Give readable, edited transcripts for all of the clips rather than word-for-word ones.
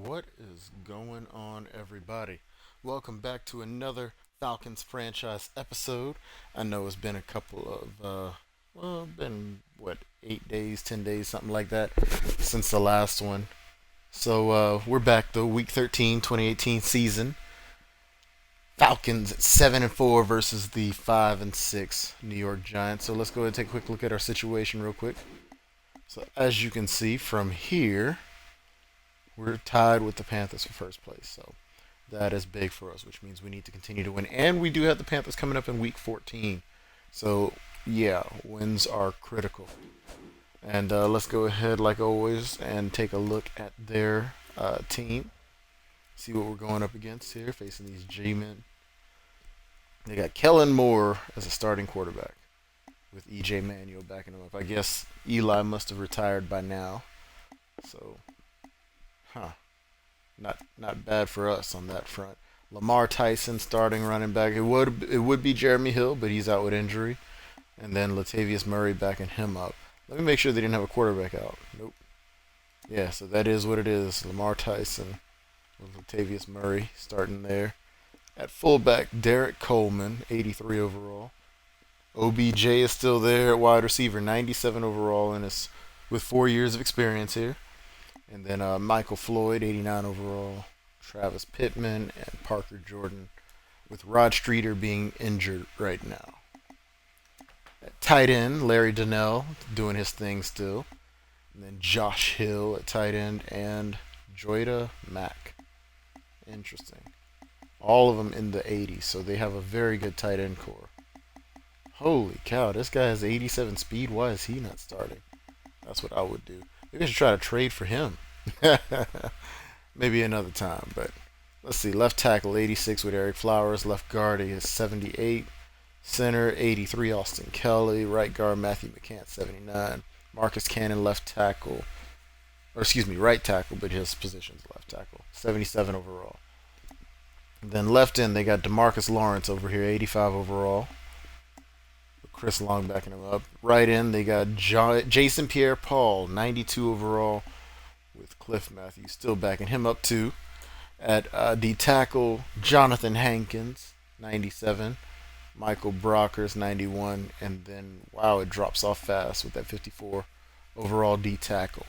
What is going on, everybody? Welcome back to another Falcons franchise episode. I know it's been a couple of, been what, 8 days, 10 days, something like that, since the last one. So we're back the Week 13, 2018 season. Falcons at 7-4 versus the 5-6 New York Giants. So let's go ahead and take a quick look at our situation real quick. So as you can see from here, we're tied with the Panthers for first place. So that is big for us, which means we need to continue to win. And we do have the Panthers coming up in week 14. So, yeah, wins are critical. And let's go ahead, like always, and take a look at their team. See what we're going up against here, facing these G-men. They got Kellen Moore as a starting quarterback with EJ Manuel backing him up. I guess Eli must have retired by now. So, huh. Not bad for us on that front. Lamar Tyson starting running back. It would be Jeremy Hill, but he's out with injury. And then Latavius Murray backing him up. Let me make sure they didn't have a quarterback out. Nope. Yeah, so that is what it is. Lamar Tyson with Latavius Murray starting there. At fullback, Derek Coleman, 83 overall. OBJ is still there at wide receiver, 97 overall, and is with 4 years of experience here. And then Michael Floyd, 89 overall. Travis Pittman and Parker Jordan, with Rod Streeter being injured right now. At tight end, Larry Donnell doing his thing still. And then Josh Hill at tight end and Joyda Mack. Interesting. All of them in the 80s, so they have a very good tight end core. Holy cow, this guy has 87 speed. Why is he not starting? That's what I would do. Maybe I should try to trade for him. Maybe another time, but let's see. Left tackle 86 with Eric Flowers. Left guard is 78. Center 83 Austin Kelly. Right guard Matthew McCants 79. Marcus Cannon left tackle, or excuse me, right tackle, but his position's left tackle 77 overall. Then left end they got Demarcus Lawrence over here 85 overall. Chris Long backing him up. Right end they got Jason Pierre-Paul 92 overall, with Cliff Matthews still backing him up too. At D tackle, Jonathan Hankins, 97. Michael Brockers, 91. And then, wow, it drops off fast with that 54 overall D tackle.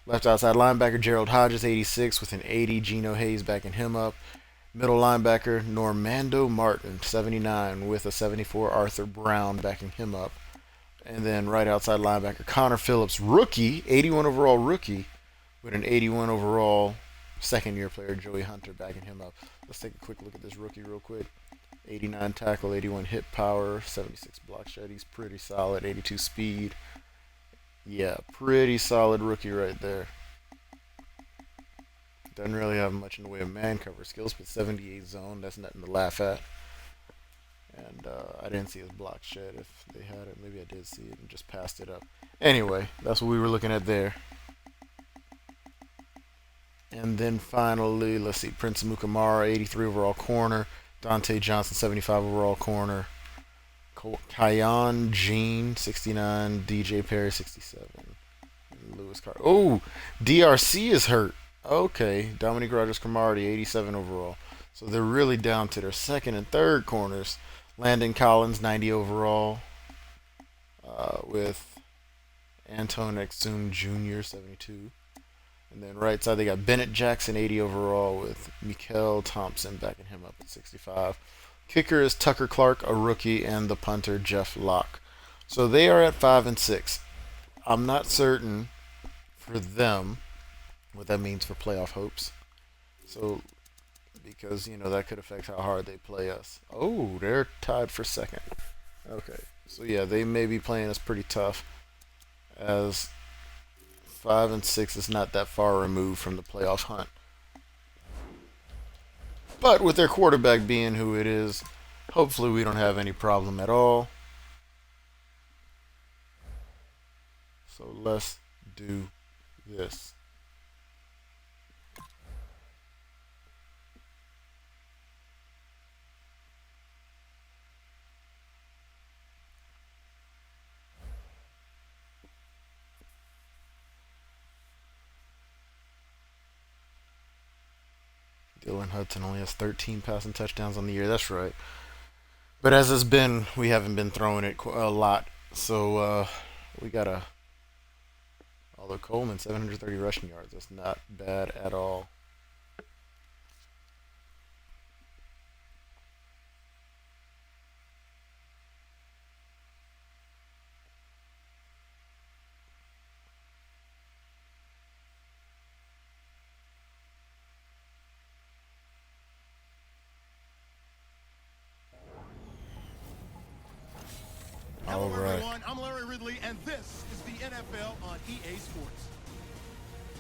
Left outside linebacker, Gerald Hodges, 86, with an 80. Geno Hayes backing him up. Middle linebacker, Normando Martin, 79, with a 74. Arthur Brown backing him up. And then right outside linebacker, Connor Phillips, rookie, 81 overall rookie, with an 81 overall second-year player, Joey Hunter, backing him up. Let's take a quick look at this rookie real quick. 89 tackle, 81 hit power, 76 block shed. He's pretty solid. 82 speed. Yeah, pretty solid rookie right there. Doesn't really have much in the way of man cover skills, but 78 zone, that's nothing to laugh at. And I didn't see his block shed. If they had it, maybe I did see it and just passed it up. Anyway, that's what we were looking at there. And then finally, let's see, Prince Mukamara, 83 overall corner. Dante Johnson, 75 overall corner. Kyan Jean, 69. DJ Perry, 67. And Lewis Carter. Oh, DRC is hurt. Okay, Dominique Rodgers-Cromartie, 87 overall. So they're really down to their second and third corners. Landon Collins, 90 overall, with Anton Exum Jr., 72. And then right side, they got Bennett Jackson, 80 overall, with Mikael Thompson backing him up at 65. Kicker is Tucker Clark, a rookie, and the punter, Jeff Locke. So they are at 5-6. I'm not certain for them what that means for playoff hopes. So, because, that could affect how hard they play us. Oh, they're tied for second. Okay. So, yeah, they may be playing us pretty tough, as 5-6 is not that far removed from the playoff hunt. But with their quarterback being who it is, hopefully we don't have any problem at all. So let's do this. Dylan Hudson only has 13 passing touchdowns on the year. That's right. But as it's been, we haven't been throwing it a lot. So we got a. Although Coleman 730 rushing yards, that's not bad at all. Hello, everyone. I'm Larry Ridley, and this is the NFL on EA Sports.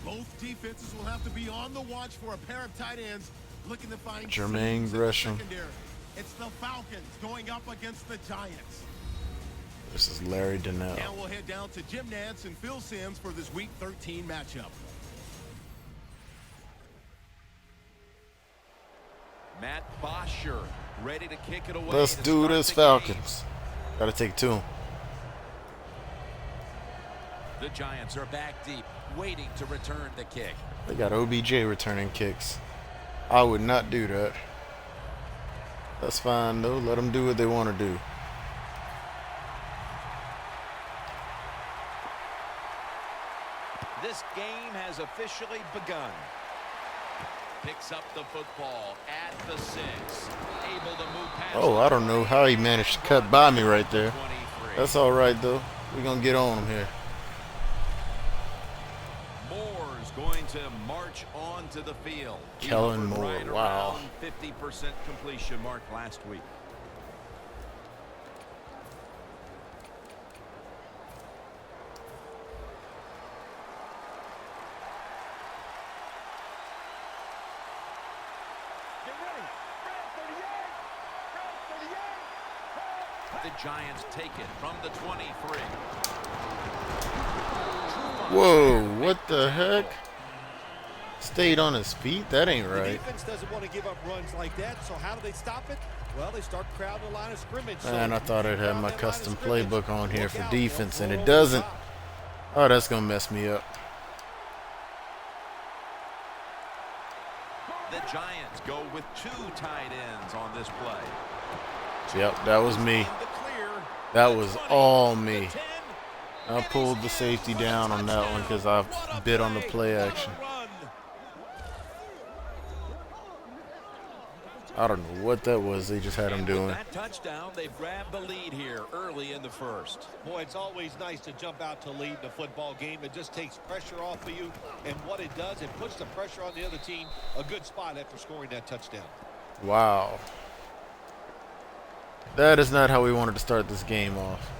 Both defenses will have to be on the watch for a pair of tight ends looking to find Jermaine Gresham. It's the Falcons going up against the Giants. This is Larry Donnell. Now we'll head down to Jim Nantz and Phil Simms for this Week 13 matchup. Matt Bosher ready to kick it away. Let's do this, Falcons. Gotta take it to him. The Giants are back deep, waiting to return the kick. They got OBJ returning kicks. I would not do that. That's fine, though. Let them do what they want to do. This game has officially begun. Picks up the football at the 6. Able to move past. Oh, I don't know how he managed to cut by me right there. That's all right, though. We're going to get on him here. Moore's going to march onto the field. Kellen Moore, right wow. 50% completion mark last week. The Giants take it from the 23. Whoa, what the heck? Stayed on his feet? That ain't right. The defense doesn't want to give up runs like that, so how do they stop it? Well, they start crowding the line of scrimmage. Man, I thought I'd have my custom playbook on here for defense, and it doesn't. Oh, that's going to mess me up. The Giants go with 2 tight ends on this play. Yep, that was me. That was all me. I pulled the safety down on that one because I bit on the play action. I don't know what that was they just had him doing. That touchdown, they've grabbed the lead here early in the first. Boy, it's always nice to jump out to lead the football game. It just takes pressure off of you, and what it does, it puts the pressure on the other team. A good spot after scoring that touchdown. Wow. That is not how we wanted to start this game off.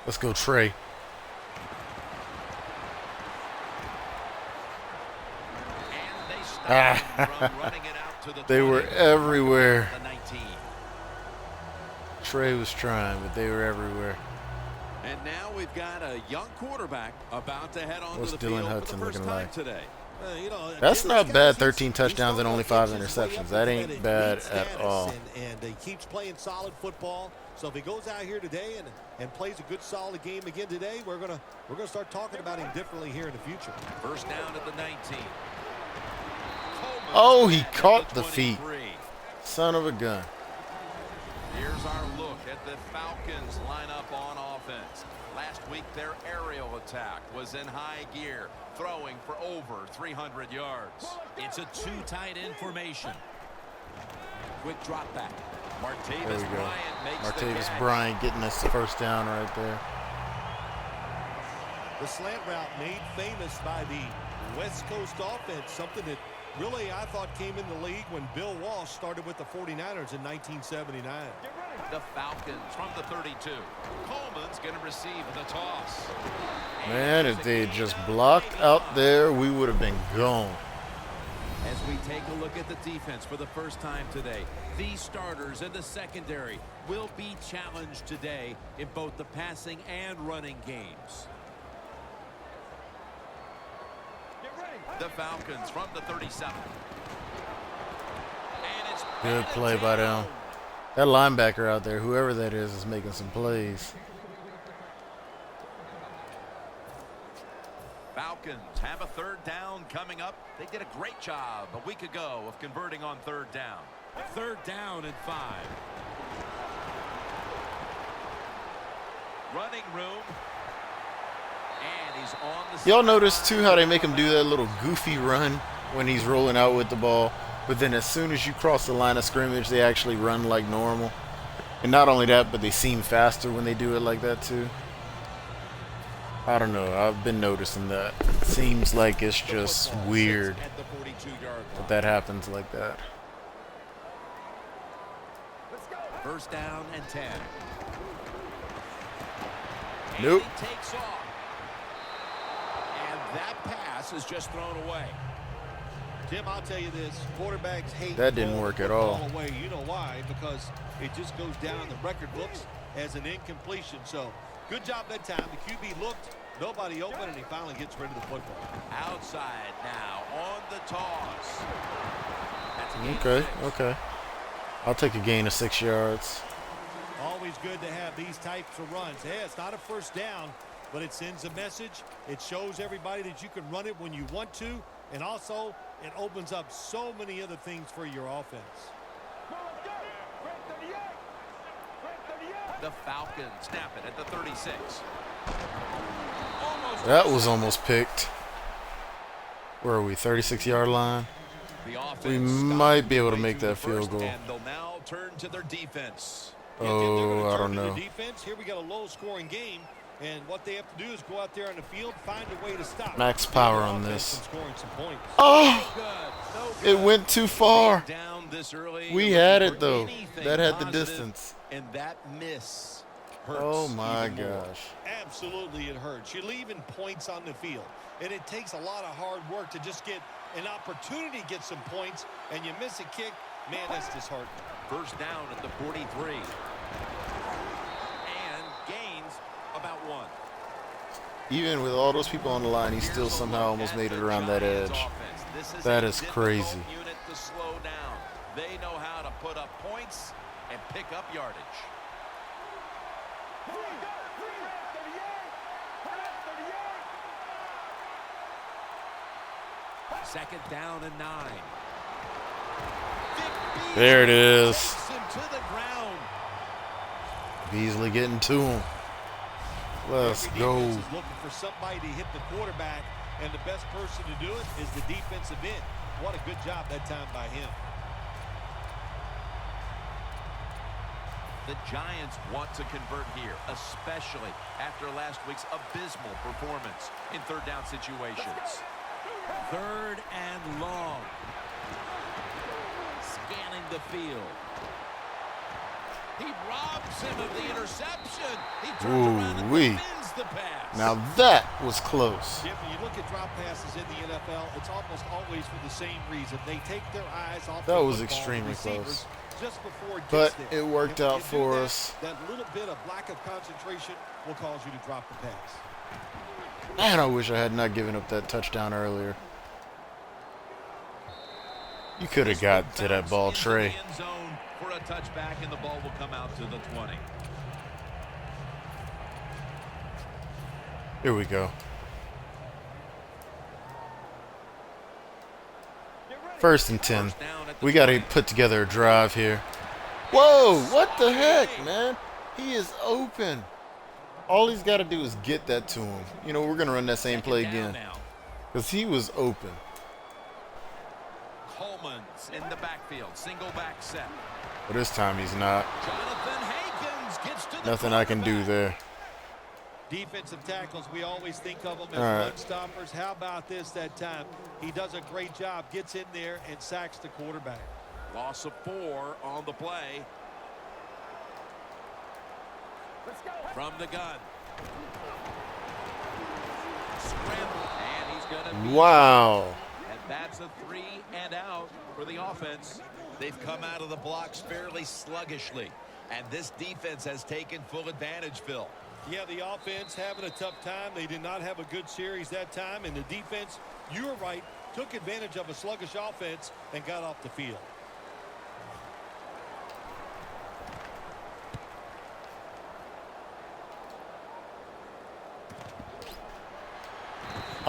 Let's go, Trey. They were everywhere. Trey was trying, but they were everywhere. And now we've got a young quarterback about to head on What's to the Dylan field Hudson for the first looking time like? today. That's not bad. 13 touchdowns and only 5 interceptions. That ain't bad at all. And he keeps playing solid football. So if he goes out here today and plays a good solid game again today, we're gonna start talking about him differently here in the future. First down at the 19. Oh, he caught the feet. Son of a gun. Here's our look at the Falcons lineup on offense. Last week, their aerial attack was in high gear, throwing for over 300 yards. It's a 2 tight end formation. Quick drop back. Martavis Bryant makes Martavis Bryant getting us the first down right there. The slant route made famous by the West Coast offense, something that really I thought came in the league when Bill Walsh started with the 49ers in 1979. The Falcons from the 32. Coleman's going to receive the toss. Man, if they had just blocked out there, we would have been gone. As we take a look at the defense for the first time today, these starters in the secondary will be challenged today in both the passing and running games. The Falcons from the 37. And it's good play by them. That linebacker out there, whoever that is making some plays. Falcons have a third down coming up. They did a great job a week ago of converting on third down. Third down and 5. Running room. And he's on the Y'all notice too how they make him do that little goofy run when he's rolling out with the ball, but then as soon as you cross the line of scrimmage, they actually run like normal. And not only that, but they seem faster when they do it like that too. I don't know. I've been noticing that. It seems like it's just weird that happens like that. First down and 10. Nope. And he takes off. And that pass is just thrown away. Tim, I'll tell you this, quarterbacks hate That didn't work at all. Away. You know why? Because it just goes down the record books as an incompletion. So good job that time. The QB looked, nobody open, and he finally gets rid of the football. Outside now on the toss. That's a gain of Okay, 6. okay. I'll take a gain of 6 yards. Always good to have these types of runs. Yeah, it's not a first down, but it sends a message. It shows everybody that you can run it when you want to, and also it opens up so many other things for your offense. The Falcons snap it at the 36. That was almost picked. Where are we? 36-yard line. The offense We might be able to stopped make that midway field through the goal. first, and they'll now turn to their defense. Oh, I don't To know. the defense. Here we got a low-scoring game, and what they have to do is go out there on the field, find a way to stop. Max power the on offense this. from scoring some points. Oh, Good. No it good. went too far. Down this early. We You're had looking it for though. anything That had the positive, distance. and that miss hurts. Oh my even more. gosh. Absolutely, it hurts. You're leaving points on the field, and it takes a lot of hard work to just get an opportunity to get some points, and you miss a kick. Man, that's disheartening. First down at the 43. And gains about 1. Even with all those people on the line, he still somehow almost made it around that edge. That is crazy. Unit to slow down. They know how to put up points and pick up yardage. Second down and 9. There it is. Takes him to the ground. Beasley getting to him. Let's Every go. defense is looking for somebody to hit the quarterback, and the best person to do it is the defensive end. What a good job that time by him. The Giants want to convert here, especially after last week's abysmal performance in third down situations. Third and long. Scanning the field. He robs him of the interception. He turns around and Ooh-wee. defends the pass. Now that was close. Yeah, when you look at drop passes in the NFL, it's almost always for the same reason. They take their eyes off That the was football, extremely receivers, close. just before it But gets there. it worked And when out you do for that, us. That little bit of lack of concentration will cause you to drop the pass. Man, I wish I had not given up that touchdown earlier. You could have got to that ball, Into Trey. the end zone for a touchback, and the ball will come out to the 20. Here we go. First and 10. First down at the We got to 20. put together a drive here. Whoa, what the heck, man? He is open. All he's got to do is get that to him. You know, we're going to run that same play Second down again. now. Because he was open. Coleman's in the backfield. Single back set. But this time he's not. Jonathan Hankins gets to the Nothing I can do quarterback. there. Defensive tackles, we always think of them as All right. run stoppers. How about this that time? He does a great job, gets in there and sacks the quarterback. Loss of 4 on the play. From the gun. Scramble. And he's going to be. Wow. And that's a 3 and out for the offense. They've come out of the blocks fairly sluggishly. And this defense has taken full advantage, Phil. Yeah, the offense having a tough time. They did not have a good series that time. And the defense, you were right, took advantage of a sluggish offense and got off the field.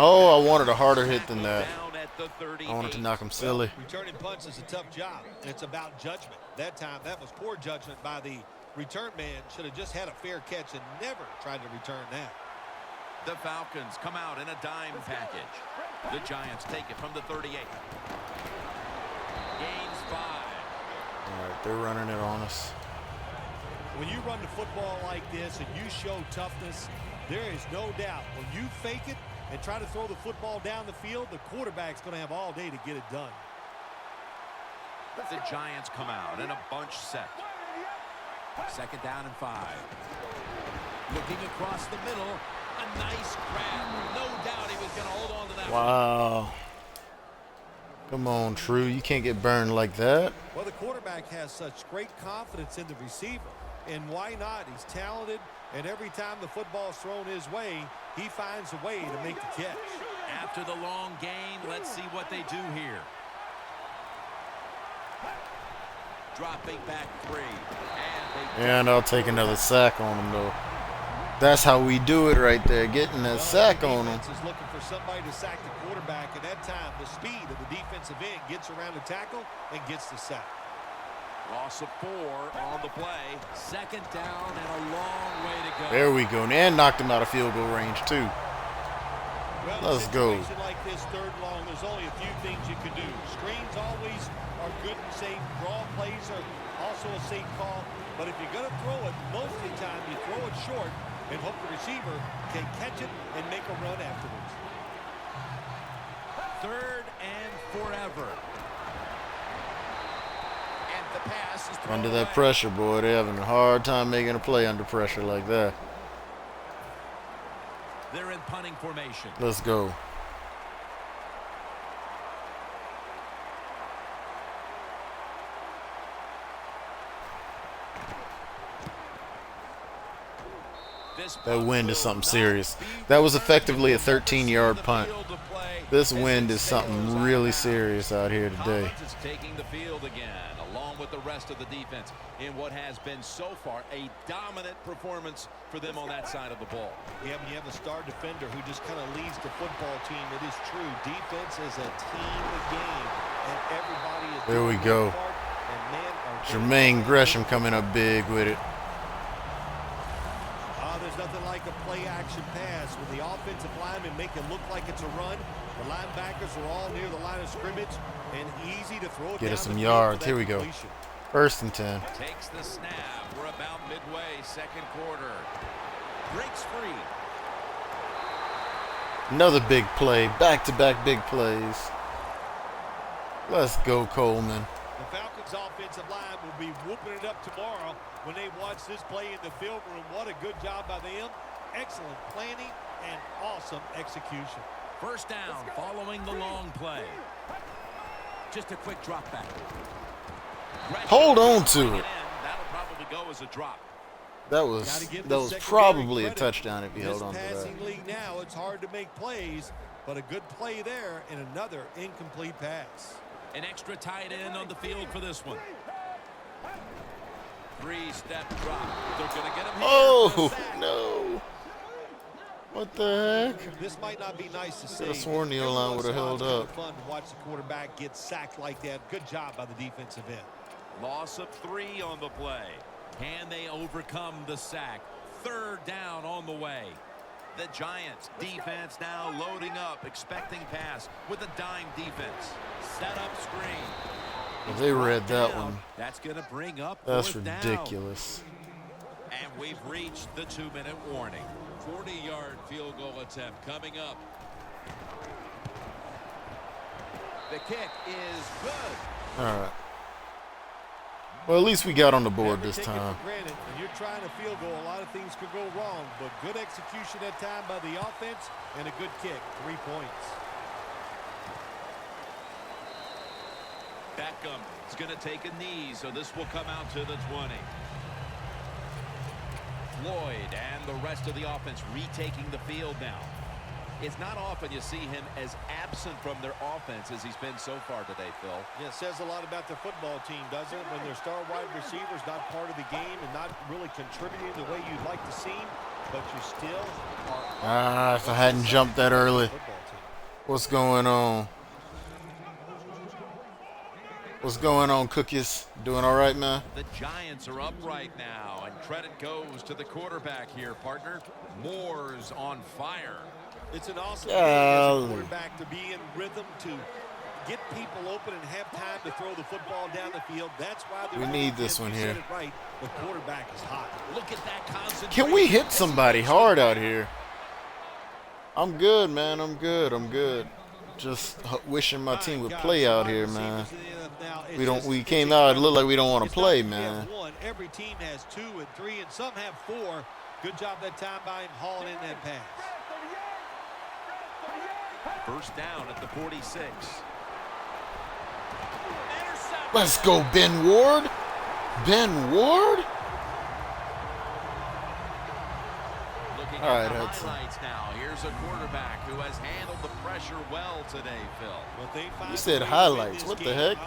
Oh, I wanted a harder hit than that. Down at the 38. I wanted to knock him silly. Returning punts is a tough job. It's about judgment. That time, that was poor judgment by the return man. Should have just had a fair catch and never tried to return that. The Falcons come out in a dime package. The Giants take it from the 38. Gains 5. All right, they're running it on us. When you run the football like this and you show toughness, there is no doubt when you fake it and try to throw the football down the field, the quarterback's going to have all day to get it done. The Giants come out in a bunch set. 2nd down and 5. Looking across the middle. A nice grab. No doubt he was going to hold on to that one. Wow. Come on, True. You can't get burned like that. Well, the quarterback has such great confidence in the receiver. And why not? He's talented, and every time the football's thrown his way, he finds a way to make the catch. After the long gain, let's see what they do here. Dropping back 3. And I'll take another sack on him, though. That's how we do it right there, getting that sack on him. The defense is looking for somebody to sack the quarterback, and that time the speed of the defensive end gets around the tackle and gets the sack. Loss of 4 on the play. 2nd down and a long way to go. There we go. And knocked him out of field goal range, too. Well, Let's go. Like this 3rd long, there's only a few things you can do. Screens always are good and safe. Draw plays are also a safe call. But if you're going to throw it, most of the time you throw it short and hope the receiver can catch it and make a run afterwards. 3rd and forever. And the pass is thrown Under that away. pressure, boy, they're having a hard time making a play under pressure like that. They're in punting formation. Let's go. That wind is something serious. That was effectively a 13-yard punt. This wind is something really serious out here today. Is taking the field again, along with the rest of the defense, in what has been so far a dominant performance for them on that side of the ball. Yeah, when you have a star defender who just kind of leads the football team, it is true. Defense is a team game, and everybody is. There we go. Jermaine Gresham coming up big with it. There's nothing like a play-action pass with the offensive linemen make it look like it's a run. The linebackers are all near the line of scrimmage and easy to throw it. Get down us some the field yards. for Here we that go. completion. 1st and 10. Takes the snap. We're about midway, 2nd quarter. Breaks free. Another big play. Back-to-back big plays. Let's go, Coleman. The Falcons' offensive line will be whooping it up tomorrow when they watch this play in the film room. What a good job by them. Excellent planning and awesome execution. 1st down following the long play. Just a quick drop back. Hold on to it. That'll probably go as a drop. That was probably a touchdown if he held on to that. Passing league now, it's hard to make plays, but a good play there and another incomplete pass. An extra tight end on the field for this one. 3-step drop. They're going to get him here. Oh, no. What the heck? This might not be nice to see. Could have sworn the O-line would have held up. Fun to watch the quarterback get sacked like that. Good job by the defensive end. Loss of 3 on the play. Can they overcome the sack? 3rd down on the way. The Giants defense now loading up, expecting pass with a dime defense. Set up screen. They read that one. That's going to bring up. That's 4th down. ridiculous. And we've reached the 2-minute warning. 40-yard field goal attempt coming up. The kick is good. All right. Well, at least we got on the board Never this take it time. for granted. When you're trying to field goal, a lot of things could go wrong, but good execution that time by the offense and a good kick. 3 points. Beckham is going to take a knee, so this will come out to the 20. Floyd and the rest of the offense retaking the field now. It's not often you see him as absent from their offense as he's been so far today, Phil. Yeah, it says a lot about the football team, doesn't it? When their star wide receivers not part of the game and not really contributing the way you'd like to see him, but you still are. If I hadn't jumped that early. Football team. What's going on? What's going on, Cookies? Doing all right, man? The Giants are up right now, and credit goes to the quarterback here, partner. Moore's on fire. It's an awesome thing as a quarterback to be in rhythm, to get people open and have time to throw the football down the field. That's why we need this one here. Right. The quarterback is hot. Look at that concentration. Can we hit somebody hard out here? I'm good, man. I'm good. Just wishing my team would play out here, man. We came out. It looked like we don't want to play, man. Every team has 2 and 3, and some have 4. Good job that time by him hauling in that pass. First down at the 46. Let's go, Ben Ward. Ben Ward. Looking all right, at the highlights now. Here's a quarterback who has handled the pressure well today, Phil. You said highlights. What the heck?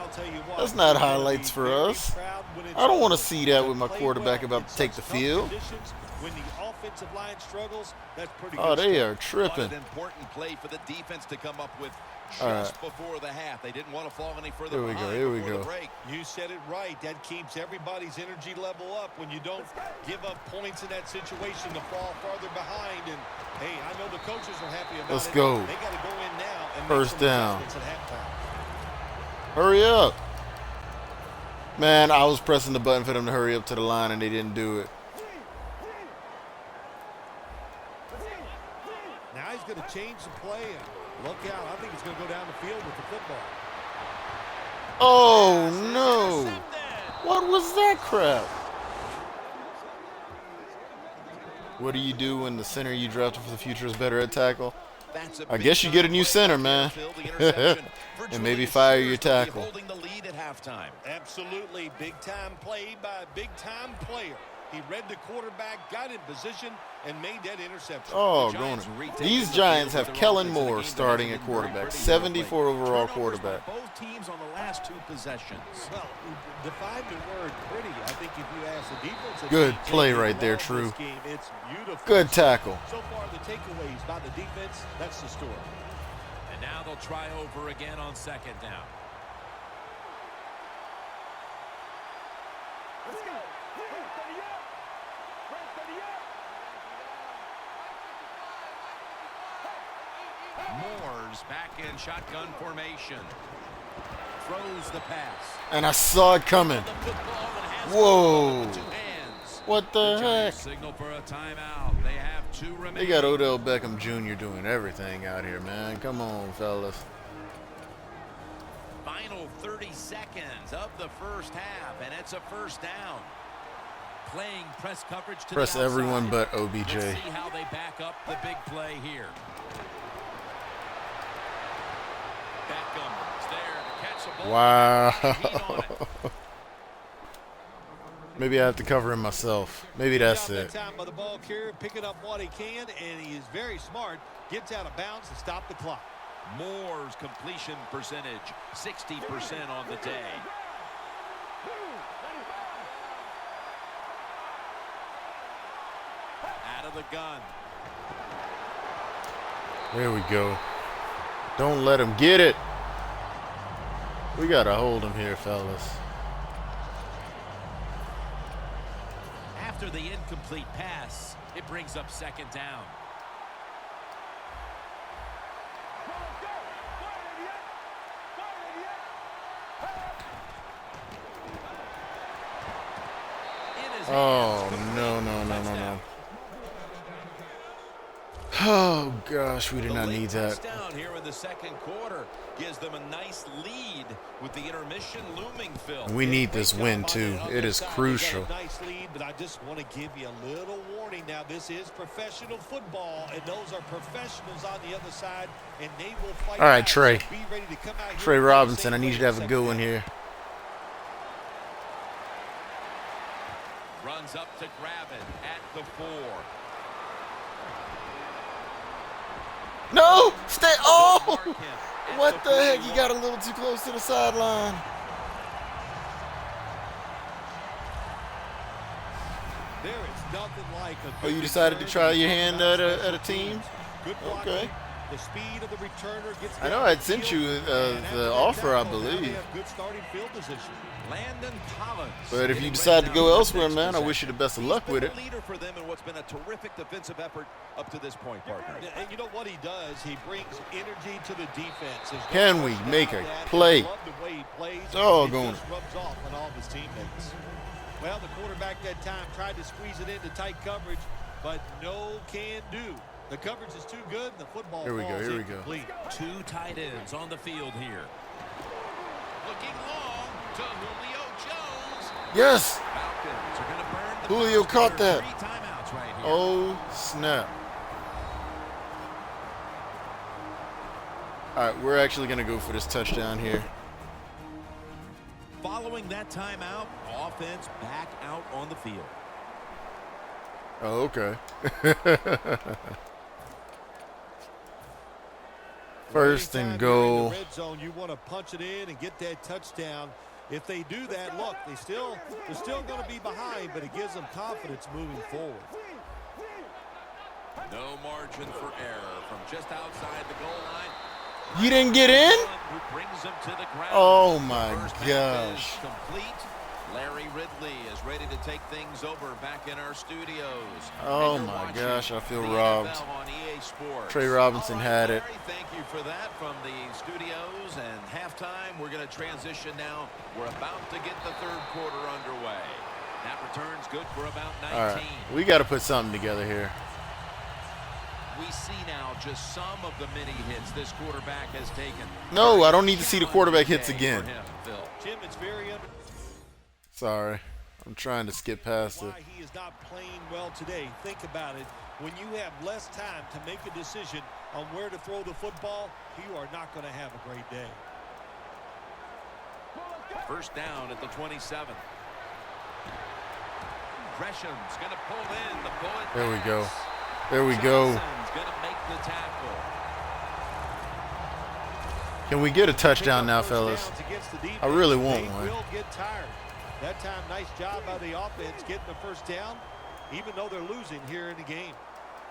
That's not highlights for us. I don't want to see that with my quarterback about to take the field. When the offensive line struggles, that's pretty good. Oh, they are tripping. What an important play for the defense to come up with just before the half. They didn't want to fall any further behind. Here we go. You said it right. That keeps everybody's energy level up when you don't give up points in that situation to fall farther behind. And, hey, I know the coaches are happy about it. Let's go. They got to go in now and first down. At halftime. Hurry up. Man, I was pressing the button for them to hurry up to the line, and they didn't do it. Now he's going to change the play, and look out. I think he's going to go down the field with the football. Oh, no. What was that crap? What do you do when the center you drafted for the future is better at tackle? I guess you get a new center, man. And maybe fire your tackle. Absolutely. Big-time play by a big-time player. He read the quarterback, got in position, and made that interception. Oh, going. These Giants have Kellen Moore starting at quarterback, 74 overall quarterback. Both teams on the last 2 possessions. Well, define the word pretty. I think if you ask the defense, good play right there, True. It's beautiful. Good tackle. So far, the takeaways about the defense, that's the story. And now they'll try over again on second down. Let's go. Moore's back in shotgun formation. Throws the pass. And I saw it coming. Whoa. What the heck? Signal for a timeout. They have 2 remaining. They got Odell Beckham Jr. doing everything out here, man. Come on, fellas. Final 30 seconds of the first half, and it's a first down. Playing press coverage to press the outside. Everyone but OBJ. Let's see how they back up the big play here. Beckham's there to catch the ball. Wow. Maybe I have to cover him myself. Maybe that's it. That time by the ball carrier, picking up what he can, and he is very smart. Gets out of bounds to stop the clock. Moore's completion percentage, 60% on the day. Out of the gun. There we go. Don't let him get it. We got to hold him here, fellas. After the incomplete pass, it brings up second down. Oh, no. Oh, gosh, we did not need that. Down here in the second quarter gives them a nice lead with the intermission looming, Phil. We need this win, too. It is crucial. Nice lead, but I just want to give you a little warning now. This is professional football, and those are professionals on the other side, and they will fight. All right, Trey. Be ready to come out here. Trey Robinson, I need you to have a good one here. Runs up to grab it at the 4. No! Stay! Oh! What the heck? You got a little too close to the sideline. There is nothing like a Oh, you decided to try your hand at a team? Okay. The speed of the returner gets. I know I'd sent you the offer, I believe. Good starting field position. Landon Collins. But if you decide to go elsewhere, man, I wish you the best of luck with it. Leader for them in what's been a terrific defensive effort up to this point, partner. And you know what he does? He brings energy to the defense. Can we make a play? Doggone it. Rubs off on all of his teammates. Well, the quarterback that time tried to squeeze it into tight coverage, but no can do. The coverage is too good, and the football Here we go, here we go. Two tight ends on the field here. Looking long to Julio Jones. Yes! Falcons are going to burn the Julio caught that. 3 timeouts right here. Oh, snap. All right, we're actually going to go for this touchdown here. Following that timeout, offense back out on the field. Oh, okay. First and goal. Red zone, you want to punch it in and get that touchdown. If they do that, look, they're still going to be behind, but it gives them confidence moving forward. No margin for error from just outside the goal line. You didn't get in? Who brings him to the ground. Oh my First half gosh. is complete. Larry Ridley is ready to take things over back in our studios. Oh my gosh, I feel robbed. On EA Sports. Trey Robinson had it. Larry, thank you for that from the studios. And halftime, we're going to transition now. We're about to get the third quarter underway. That return's good for about 19. All right, we got to put something together here. We see now just some of the many hits this quarterback has taken. No, I don't need to see the quarterback hits again. Jim, it's very Sorry, I'm trying to skip past it. why he is not playing well today. Think about it. When you have less time to make a decision on where to throw the football, you are not going to have a great day. First down at the 27. Gresham's going to pull in the bullet. There we go. There we go. Johnson's going to make the tackle. Can we get a touchdown now, fellas? I really want They one. will get tired. That time, nice job by the offense getting the first down, even though they're losing here in the game.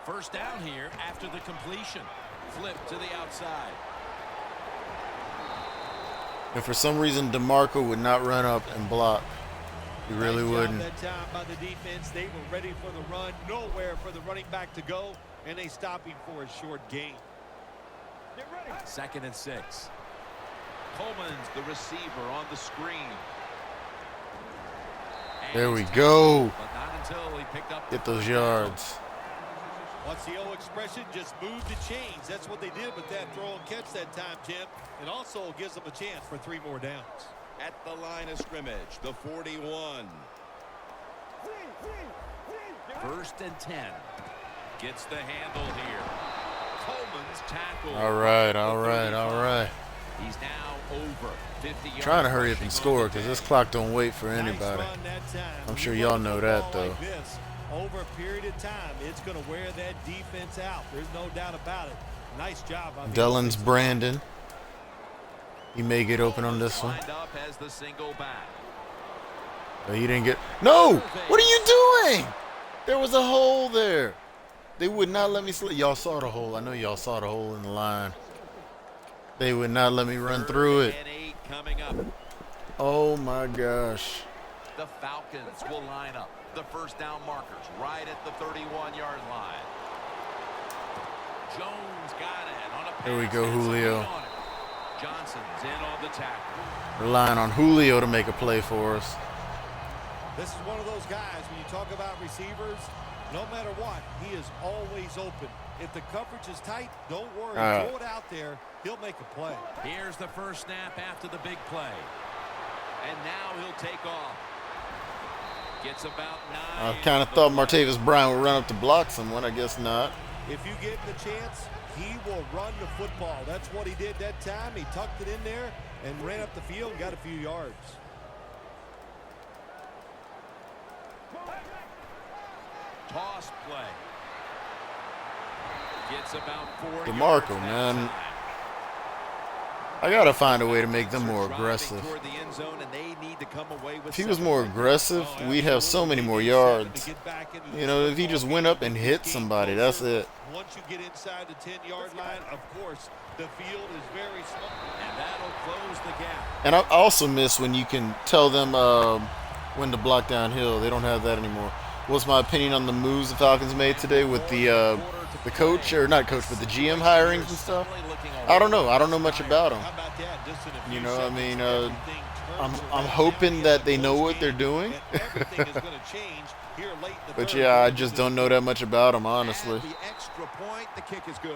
First down here after the completion. Flip to the outside. And for some reason, DeMarco would not run up and block. He really Nice job wouldn't. that time by the defense. They were ready for the run, nowhere for the running back to go, and they stop him for a short gain. Second and 6. Coleman's the receiver on the screen. There we go. But not until he picked up Get those yards. What's the old expression? Just move the chains. That's what they did with that throw and catch that time, Jim. And also gives them a chance for 3 more downs. at the line of scrimmage, the 41. First and 10. Gets the handle here. Coleman's tackle. All right, all right, all right. He's now over 50 yards. Trying to hurry up and score because this clock don't wait for anybody. I'm sure y'all know that, though. Like this, over a period of time, it's going to wear that defense out. There's no doubt about it. Nice job. Dellins Brandon. He may get open on this one. Lined up as the single back. But he didn't get. No! What are you doing? There was a hole there. They would not let me slip. Y'all saw the hole. I know y'all saw the hole in the line. They would not let me run through it. And 8 coming up. Oh my gosh. The Falcons will line up. The first down markers right at the 31-yard line. Jones got it on a pass. Here we go, Julio. Johnson's in on the tackle. Relying on Julio to make a play for us. This is one of those guys, when you talk about receivers, no matter what, he is always open. If the coverage is tight, don't worry. Throw it out there. He'll make a play. Here's the first snap after the big play. And now he'll take off. Gets about 9. I kind of thought Martavis Bryant would run up to block someone. I guess not. If you give him the chance, he will run the football. That's what he did that time. He tucked it in there and ran up the field and got a few yards. Toss play. Gets about 4 DeMarco, yards man. that time. I gotta find a way to make them more aggressive. If he was more aggressive, we'd have so many more yards. You know, if he just went up and hit somebody, that's it. Once you get inside the 10-yard line, of course, the field is very small, and that'll close the gap. And I also miss when you can tell them when to block downhill. They don't have that anymore. What's my opinion on the moves the Falcons made today with the coach, or not coach, but the GM hirings and stuff? I don't know. I don't know much about them. You know, I mean, I'm hoping that they know what they're doing. But yeah, I just don't know that much about them, honestly. The extra point, the kick is good.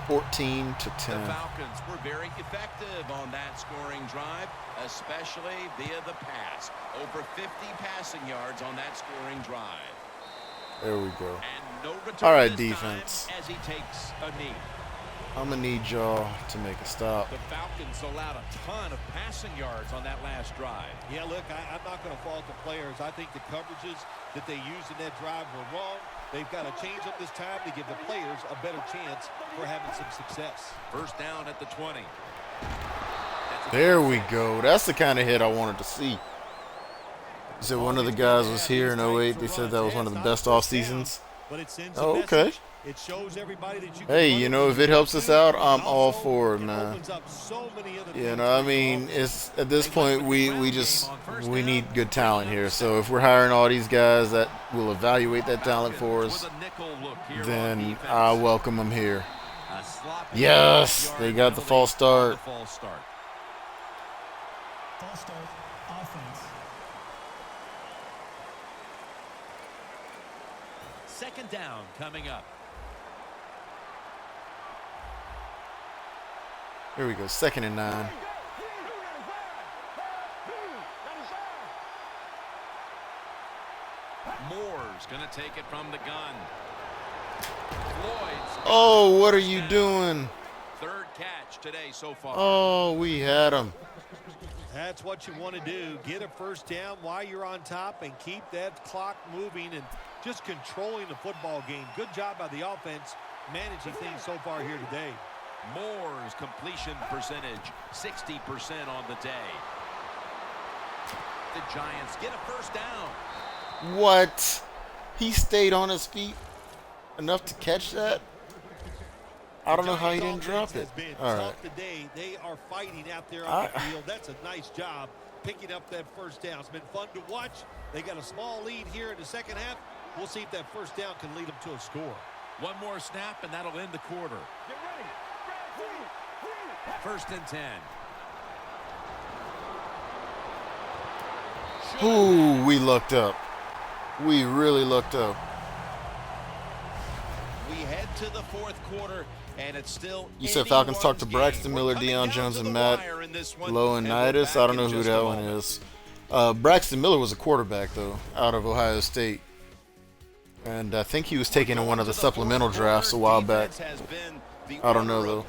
14-10. The Falcons were very effective on that scoring drive, especially via the pass. Over 50 passing yards on that scoring drive. There we go. And no return all right, this defense. time as he takes a knee. I'm going to need y'all to make a stop. The Falcons allowed a ton of passing yards on that last drive. Yeah, look, I'm not going to fault the players. I think the coverages that they used in that drive were wrong. They've got to change them this time to give the players a better chance for having some success. First down at the 20. There we go. That's the kind of hit I wanted to see. You said one of the guys was here in 08. They said that was one of the best off seasons. Oh, okay. It shows everybody that you hey, you know, if it helps us out, I'm all for it, man. You know, I mean, it's at this point we need good talent here. So if we're hiring all these guys that will evaluate that talent for us, then I welcome them here. Yes, they got the false start. False start offense. Second down coming up. Here we go, 2nd and 9. Moore's going to take it from the gun. Floyd's Oh, what are you doing? third catch today so far. Oh, we had him. That's what you want to do. Get a first down while you're on top and keep that clock moving and just controlling the football game. Good job by the offense managing things so far here today. Moore's completion percentage, 60% on the day. The Giants get a first down. What? He stayed on his feet enough to catch that? I don't know how he didn't drop it. All right. Today, they are fighting out there on the field. That's a nice job picking up that first down. It's been fun to watch. They got a small lead here in the second half. We'll see if that first down can lead them to a score. One more snap, and that'll end the quarter. Get ready. 1st and 10. Ooh, we lucked up. We really lucked up. We head to the fourth quarter, and it's still. You said Falcons talked to Braxton Miller, Deion Jones, and Matt Laurinaitis. I don't know who that one is. Braxton Miller was a quarterback, though, out of Ohio State. And I think he was taken in one of the supplemental drafts a while back. I don't know, though.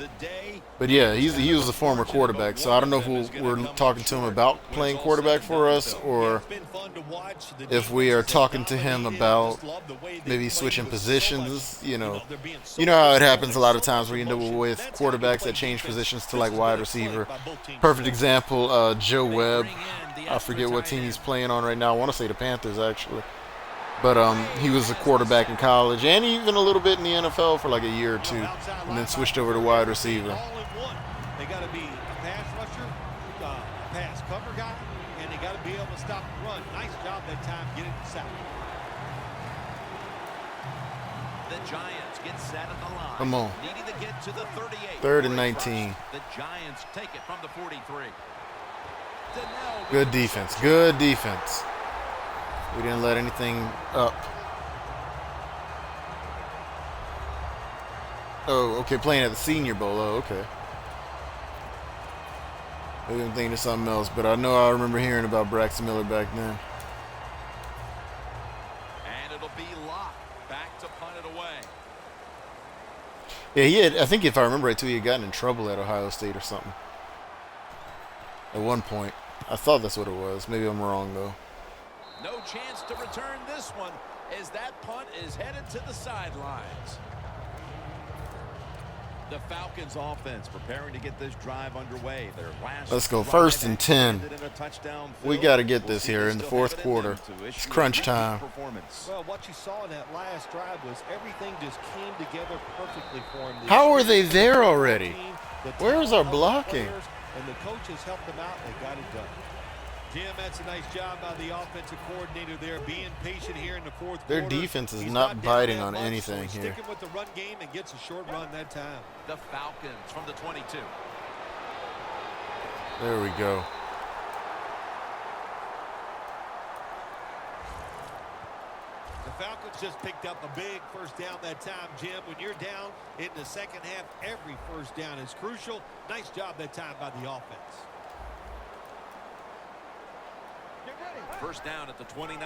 But yeah, he was a former quarterback, so I don't know if we're talking to him about playing quarterback for us, or if we are talking to him about maybe switching positions. You know how it happens a lot of times where you end up with quarterbacks that change positions to like wide receiver. Perfect example, Joe Webb. I forget what team he's playing on right now. I want to say the Panthers, actually. But he was a quarterback in college and even a little bit in the NFL for like a year or two, and then switched over to wide receiver. They got to be a pass rusher, a pass cover guy, and they got to be able to stop the run. Nice job that time getting the sack. The Giants get set at the line. Come on. Needing to get to the 38. 3rd and 19. The Giants take it from the 43. Good defense. Good defense. We didn't let anything up. Oh, okay, playing at the Senior Bowl. Oh, okay. Maybe I'm thinking of something else, but I know I remember hearing about Braxton Miller back then. And it'll be locked. Back to punt it away. Yeah, I think if I remember right, too, he had gotten in trouble at Ohio State or something. At one point. I thought that's what it was. Maybe I'm wrong, though. No chance to return this one as that punt is headed to the sidelines. The Falcons offense preparing to get this drive underway. Their last Let's go drive 1st and 10. ended in a touchdown. We got to get this here in the 4th quarter. It's crunch time. Well, what you saw in that last drive was everything just came together perfectly for him. How are they there already? Where's our blocking? And the coaches helped them out. They got it done. Jim, that's a nice job by the offensive coordinator there, being patient here in the 4th quarter. Their defense is He's not biting on much, anything so here. Sticking with the run game and gets a short run that time. The Falcons from the 22. There we go. The Falcons just picked up a big first down that time, Jim. When you're down in the second half, every first down is crucial. Nice job that time by the offense. First down at the 29.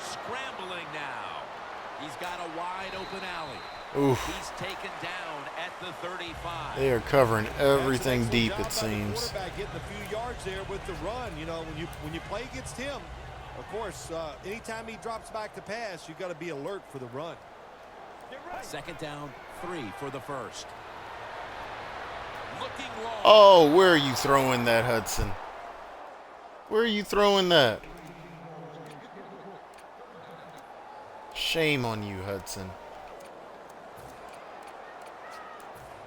Scrambling now. He's got a wide open alley. Oof. He's taken down at the 35. They are covering everything deep, it seems. Quarterback getting a few yards there with the run. You know, when you play against him, of course, anytime he drops back to pass, you got to be alert for the run. Second down, 3 for the first. Looking long. Oh, where are you throwing that, Hudson? Where are you throwing that? Shame on you, Hudson.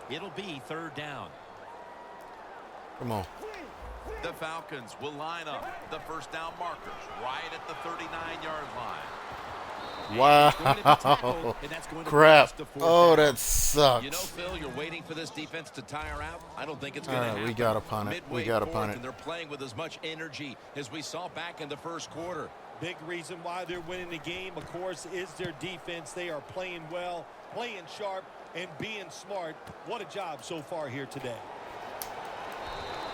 It'll be third down. Come on. The Falcons will line up the first down markers right at the 39-yard line. Wow. Crap. Oh, that sucks. You know, Phil, you're waiting for this defense to tire out. I don't think it's going to happen. We got to punt it. We got to punt it. And they're playing with as much energy as we saw back in the first quarter. Big reason why they're winning the game, of course, is their defense. They are playing well, playing sharp, and being smart. What a job so far here today.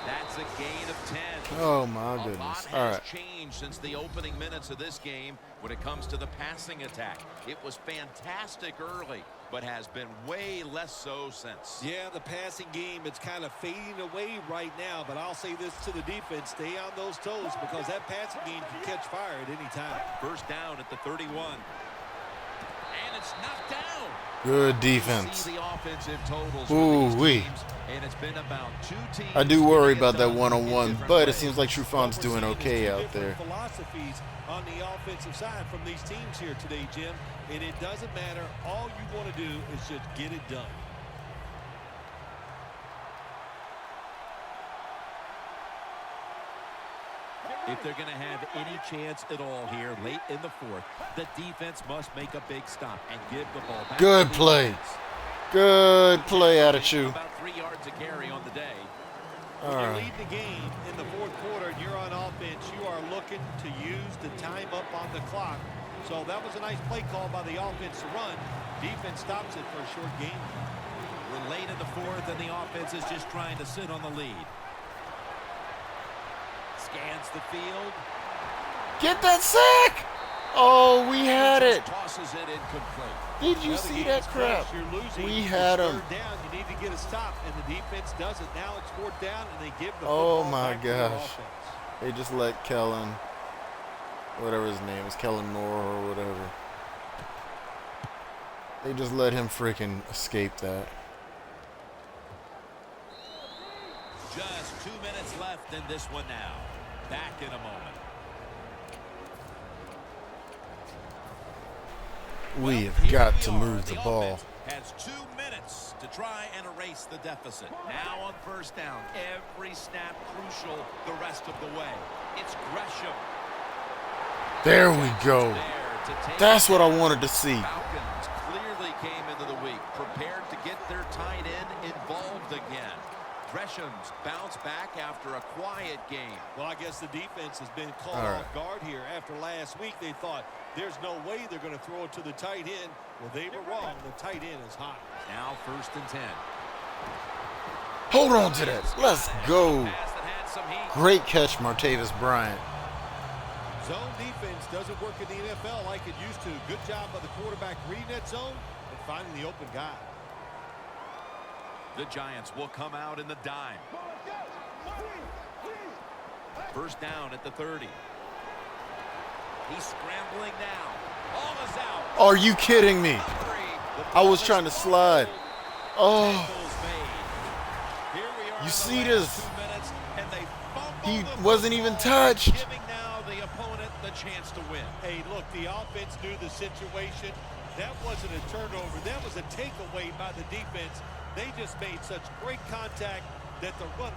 That's a gain of 10. Oh, my A lot goodness. has All right. changed since the opening minutes of this game when it comes to the passing attack. It was fantastic early, but has been way less so since. Yeah, the passing game, it's kind of fading away right now, but I'll say this to the defense, stay on those toes because that passing game can catch fire at any time. First down at the 31. And it's knocked down. Good See defense. the offensive totals Ooh, for these wee. teams, and it's been about 2 teams. I do worry getting it about that done in one-on-one, different but it ways. seems like Trufant's What we're doing seeing is okay two out different there. philosophies on the offensive side from these teams here today, Jim. And it doesn't matter. All you want to do is just get it done. If they're going to have any chance at all here late in the fourth, the defense must make a big stop and give the ball back. Good to the play. offense. Good play out of you. About 3 yards to carry on the day. When All you're right. leading the game in the fourth quarter and you're on offense, you are looking to use the time up on the clock. So that was a nice play call by the offense to run. Defense stops it for a short game. We're late in the fourth, and the offense is just trying to sit on the lead. Scans the field. Get that sack! Oh, we had it. Just tosses it incomplete. Did you Well, the see game that is crap? close. You're losing. We It's had him. third down. You need to get a stop, and the defense does it. Now it's fourth down, and they give the Oh football my back to their gosh. offense. They just let Kellen, whatever his name is, Kellen Moore or whatever. They just let him freaking escape that. Just 2 minutes left in this one now. Back in a moment. We have Here got we to are. move the ball. offense has 2 minutes to try and erase the deficit. Now on first down, every snap crucial the rest of the way. It's Gresham. There we go. There to take That's it what I down. wanted to see. Falcons clearly came into the week prepared to get their tight end involved again. Gresham's bounced back after a quiet game. Well, I guess the defense has been caught All right. off guard here. After last week, they thought there's no way they're going to throw it to the tight end. Well, they were wrong. The tight end is hot. Now first and 10. Hold on to that. Let's go. Pass that had some heat. Great catch, Martavis Bryant. Zone defense doesn't work in the NFL like it used to. Good job by the quarterback reading that zone and finding the open guy. The Giants will come out in the dime. First down at the 30. He's scrambling now. Ball is out. Are you kidding me? I was trying to slide. Oh, Here we are you in see the last this? 2 minutes, and they fumble He the wasn't even football, touched. giving now the opponent the chance to win. Hey, look, the offense knew the situation. That wasn't a turnover. That was a takeaway by the defense. They just made such great contact that the run.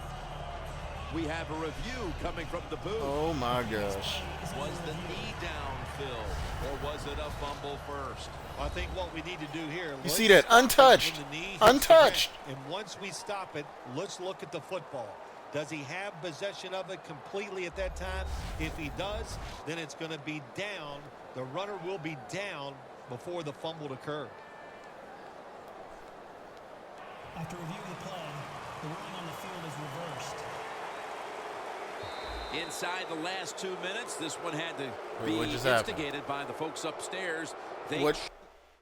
We have a review coming from the booth. Oh my gosh. Was the knee down, Phil, or was it a fumble first? I think what we need to do here. You see that? Untouched. Untouched. And once we stop it, let's look at the football. Does he have possession of it completely at that time? If he does, then it's going to be down. The runner will be down before the fumble occurred. After reviewing the play, the ruling on the field is reversed. Inside the last 2 minutes, this one had to Wait, be what just happened? instigated by the folks upstairs. They What?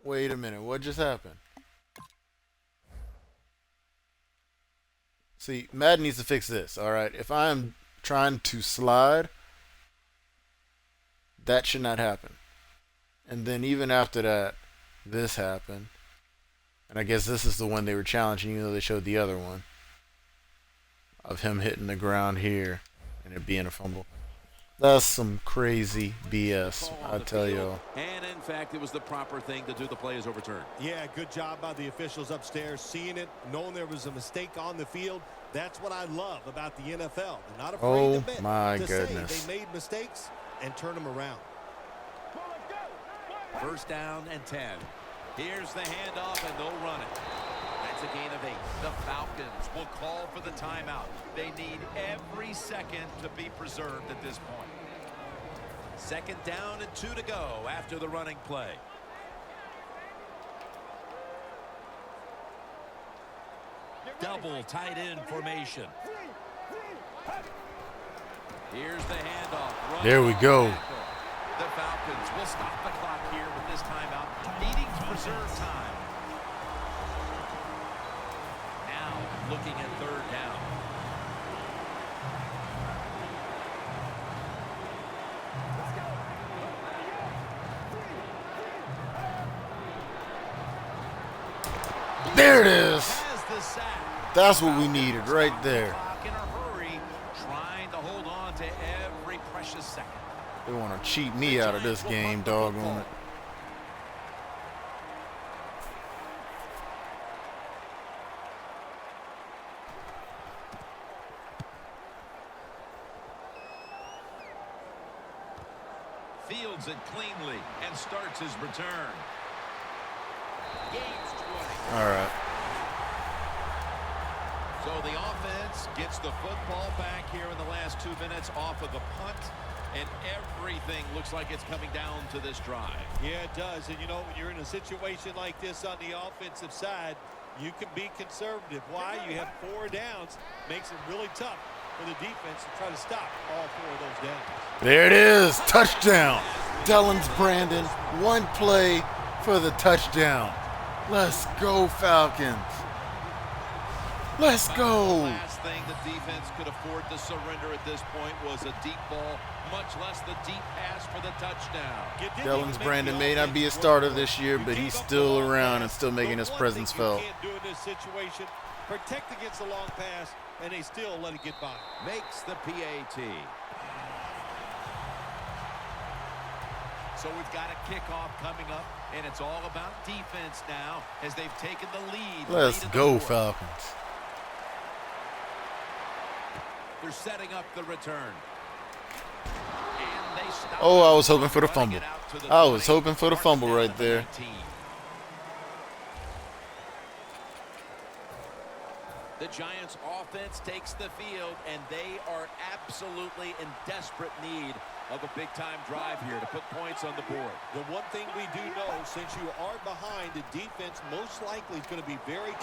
Wait a minute. What just happened? See, Madden needs to fix this. All right. If I'm trying to slide, that should not happen. And then even after that, this happened. And I guess this is the one they were challenging, even though they showed the other one of him hitting the ground here and it being a fumble. That's some crazy BS, I tell y'all. And in fact, it was the proper thing to do. The play is overturned. Yeah, good job by the officials upstairs, seeing it, knowing there was a mistake on the field. That's what I love about the NFL. They're not afraid to admit to goodness. say they made mistakes and turn them around. First down and 10. Here's the handoff, and they'll run it. That's a gain of 8. The Falcons will call for the timeout. They need every second to be preserved at this point. Second down and 2 to go after the running play. Double tight end formation. Here's the handoff. There we go. The Falcons will stop the clock here with this timeout, needing to preserve time. Now looking at third down. There it is. Has the sack. That's what we needed right there. Clock in a hurry, trying to hold on to every precious second. They want to cheat me out of this game, doggone it. Fields it cleanly and starts his return. Gains 20. All right. So the offense gets the football back here in the last 2 minutes off of the punt, and everything looks like it's coming down to this drive. Yeah, it does. And, you know, when you're in a situation like this on the offensive side, you can be conservative. Why? You have 4 downs. Makes it really tough for the defense to try to stop all 4 of those downs. There it is. Touchdown. Dellins Brandon. One play for the touchdown. Let's go, Falcons. Let's go. The last thing the defense could afford to surrender at this point was a deep ball, much less the deep pass for the touchdown. Dellins Brandon may not be a starter this year, but he's still around and still making his presence felt. You can't do in this situation. Protect against the long pass, and they still let it get by. Makes the PAT. So we've got a kickoff coming up, and it's all about defense now as they've taken the lead. Let's late in the go, fourth. Falcons. They're setting up the return. And they stop Oh, I was it, hoping for the running fumble. it out to the I was 20, hoping for the marks fumble down right to the there. 19. The Giants offense takes the field, and they are absolutely in desperate need of a big-time drive here to put points on the board. The one thing we do know, since you are behind, the defense most likely is going to be very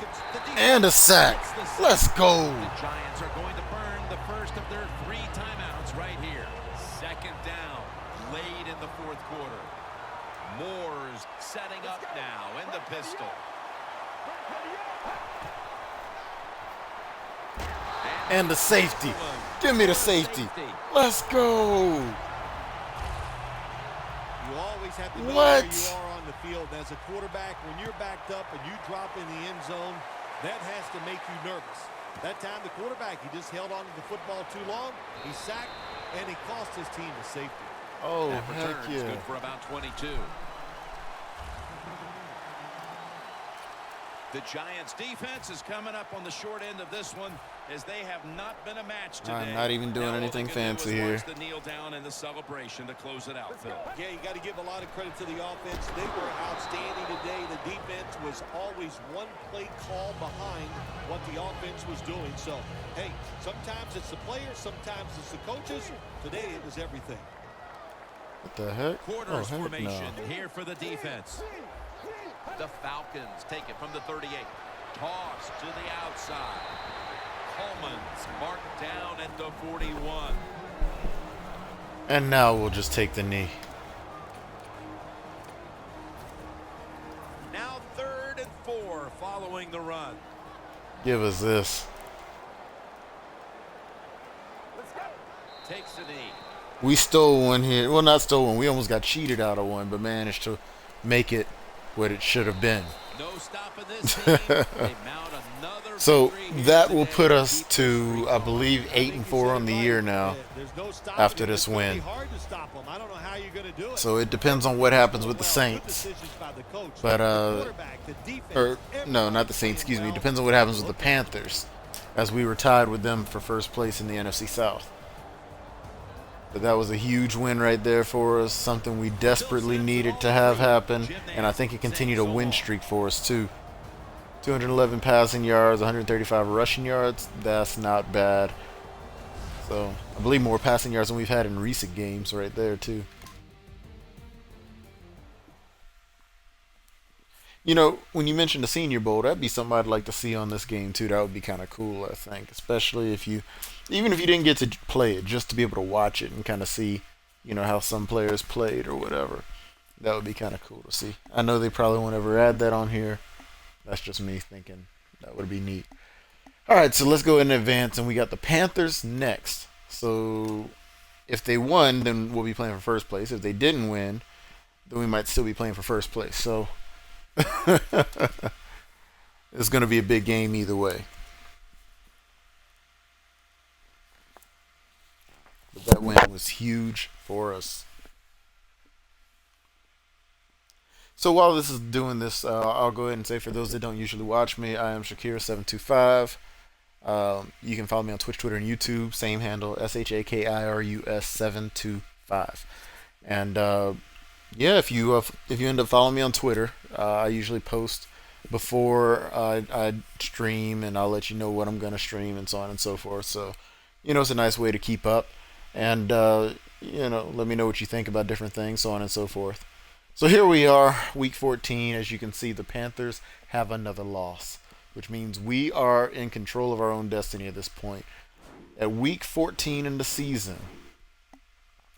And a sack. Let's go. The Giants are going to burn the first of their 3 timeouts right here. Second down, late in the fourth quarter. Moore's setting up now in the pistol. And the safety. Give me the safety. Let's go. You always have to know What? where you are on on the field. And as a quarterback, when you're backed up and you drop in the end zone, that has to make you nervous. That time, the quarterback, he just held on to the football too long. He sacked, and he cost his team a safety. Oh, That heck return is yeah. good for about 22. The Giants defense is coming up on the short end of this one as they have not been a match today. I'm not even doing anything fancy here. The kneel down and the celebration to close it out, Phil. Yeah, you got to give a lot of credit to the offense. They were outstanding today. The defense was always one play call behind what the offense was doing. So, hey, sometimes it's the players, sometimes it's the coaches. Today it was everything. What the heck? Quarters heck formation no. here for the defense. The Falcons take it from the 38. Toss to the outside. Coleman's marked down at the 41. And now we'll just take the knee. Now 3rd and 4 following the run. Give us this. Takes the knee. We stole one here. Well, not stole one. We almost got cheated out of one, but managed to make it what it should have been. No stopping this team. They mount another So victory here that will today. put us to, I believe, 8-4 on the year now. After this win. So it depends on what happens with the Saints. But or no, not the Saints. Excuse me. It depends on what happens with the Panthers, as we were tied with them for first place in the NFC South. But that was a huge win right there for us, something we desperately needed to have happen, and I think it continued a win streak for us too. 211 passing yards, 135 rushing yards, that's not bad. So, I believe more passing yards than we've had in recent games right there too. You know, when you mentioned the Senior Bowl, that'd be something I'd like to see on this game too. That would be kind of cool, I think, especially if you, even if you didn't get to play it, just to be able to watch it and kind of see, you know, how some players played or whatever. That would be kind of cool to see. I know they probably won't ever add that on here. That's just me thinking that would be neat. All right, so let's go ahead and advance, and we got the Panthers next. So if they won, then we'll be playing for first place. If they didn't win, then we might still be playing for first place. So it's going to be a big game either way. But that win was huge for us. So while this is doing this, I'll go ahead and say, for those that don't usually watch me, I am Shakir725. You can follow me on Twitch, Twitter, and YouTube. Same handle, SHAKIRUS725. And yeah, if you end up following me on Twitter, I usually post before I stream, and I'll let you know what I'm going to stream and so on and so forth. So, you know, it's a nice way to keep up. And, you know, let me know what you think about different things, so on and so forth. So here we are, week 14. As you can see, the Panthers have another loss, which means we are in control of our own destiny at this point. At week 14 in the season,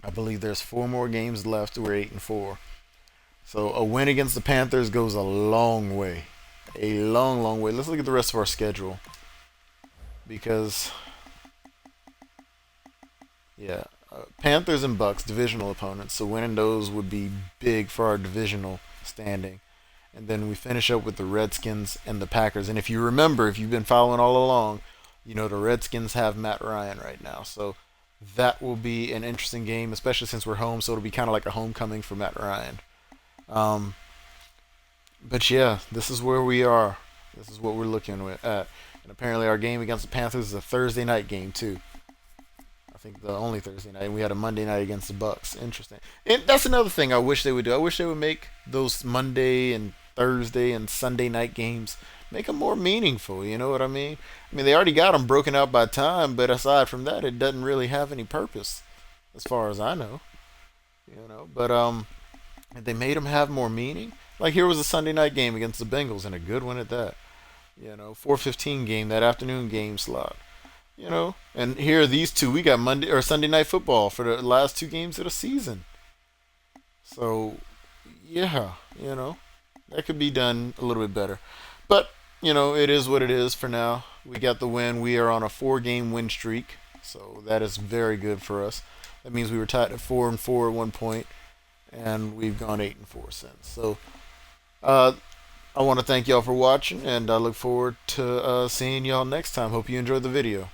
I believe there's 4 more games left. We're 8-4. So a win against the Panthers goes a long way. A long, long way. Let's look at the rest of our schedule. Because, yeah, Panthers and Bucks, divisional opponents. So winning those would be big for our divisional standing. And then we finish up with the Redskins and the Packers. And if you remember, if you've been following all along, you know the Redskins have Matt Ryan right now. So that will be an interesting game, especially since we're home. So it'll be kind of like a homecoming for Matt Ryan. But yeah, this is where we are. This is what we're looking at. And apparently our game against the Panthers is a Thursday night game too. I think the only Thursday night. We had a Monday night against the Bucks. Interesting. And that's another thing I wish they would do. I wish they would make those Monday and Thursday and Sunday night games, make them more meaningful. You know what I mean? I mean, they already got them broken out by time, but aside from that, it doesn't really have any purpose, as far as I know. You know, but if they made them have more meaning. Like here was a Sunday night game against the Bengals, and a good one at that. You know, 4:15 game, that afternoon game slot. You know, and here are these two. We got Monday or Sunday night football for the last 2 games of the season. So, yeah, you know, that could be done a little bit better. But, you know, it is what it is for now. We got the win. We are on a 4-game win streak. So that is very good for us. That means we were tied at 4-4 at one point. and we've gone 8-4 since. So uh, I want to thank y'all for watching, and I look forward to seeing y'all next time. Hope you enjoyed the video.